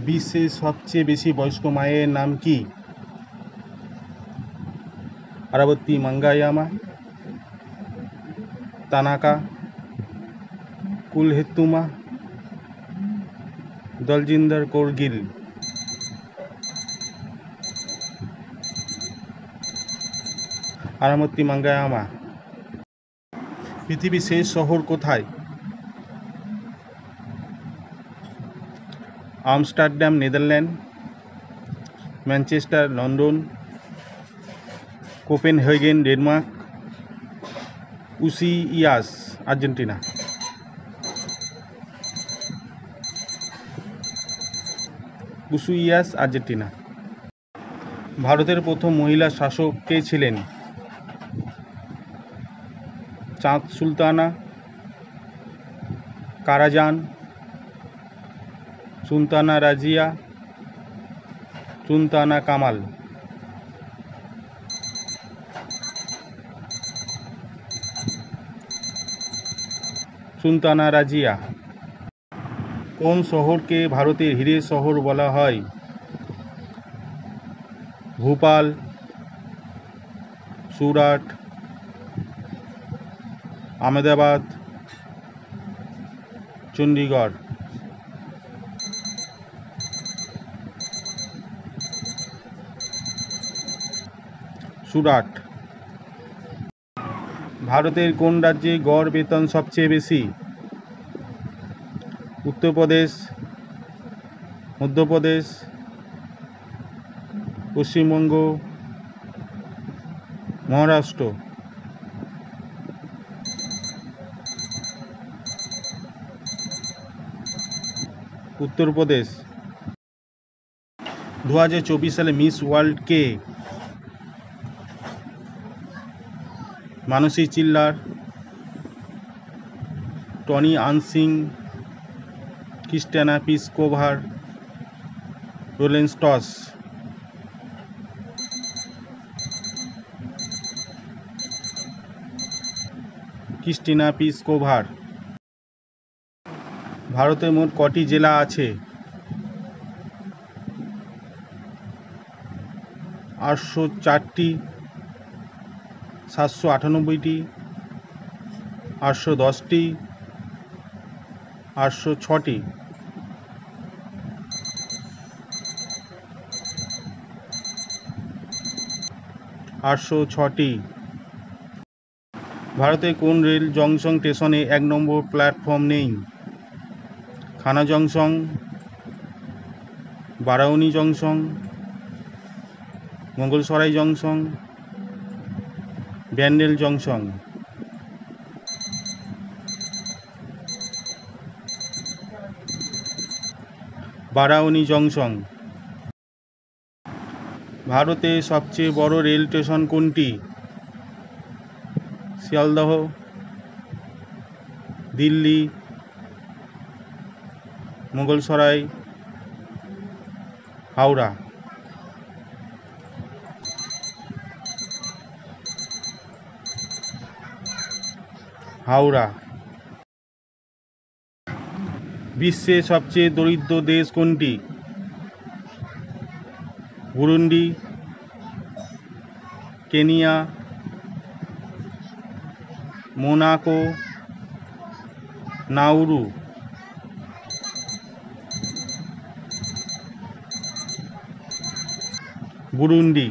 বিশ্বের সবচেয়ে বেশি বয়স্ক মায়ের নাম কি? আরাবতী মাঙ্গায়ামা, তানাকা কুলহেতুমা, দলজিন্দর কৌর গিল। আরাবতী মাঙ্গায়ামা। পৃথিবীর শেষ শহর কোথায়? Amsterdam Netherland, Manchester London, Copenhagen Denmark, Ushuaia Argentina. Ushuaia Argentina. ভারতের প্রথম মহিলা শাসক কে ছিলেন? চাঁদ সুলতানা, কারাজান, সুলতানা রাজিয়া, সুলতানা কামাল। সুলতানা রাজিয়া। কোন শহরকে ভারতের হীরের শহর বলা হয়? ভোপাল, সুরাট, আহমেদাবাদ, চণ্ডীগড়। সুরাট। ভারতের কোন রাজ্যে গড় বেতন সবচেয়ে বেশি? উত্তরপ্রদেশ, মধ্যপ্রদেশ, পশ্চিমবঙ্গ, মহারাষ্ট্র। উত্তরপ্রদেশ। 2024 সালে মিস ওয়ার্ল্ড কে? মানসী চিল্লার, টনি আনসিং, ক্রিস্টিনা পিসকোভার, রোলেন স্টস। ক্রিস্টিনা পিসকোভার। ভারতে মোট কটি জেলা আছে? 804টি, 798টি, 810টি, 806টি। 806টি। ভারতের কোন রেল জংশন স্টেশনে 1 নম্বর প্ল্যাটফর্ম নেই? Khana junction, Barauni junction, Mughalsarai junction, Bandel junction. Barauni junction. ভারতের সবচেয়ে বড় রেল স্টেশন কোনটি? শিয়ালদহ, দিল্লি, মোগলসরাই, হাওড়া। হাওড়া। বিশ্বের সবচেয়ে দরিদ্র দেশ কোনটি? Burundi, Kenya, Monaco, Nauru. Burundi.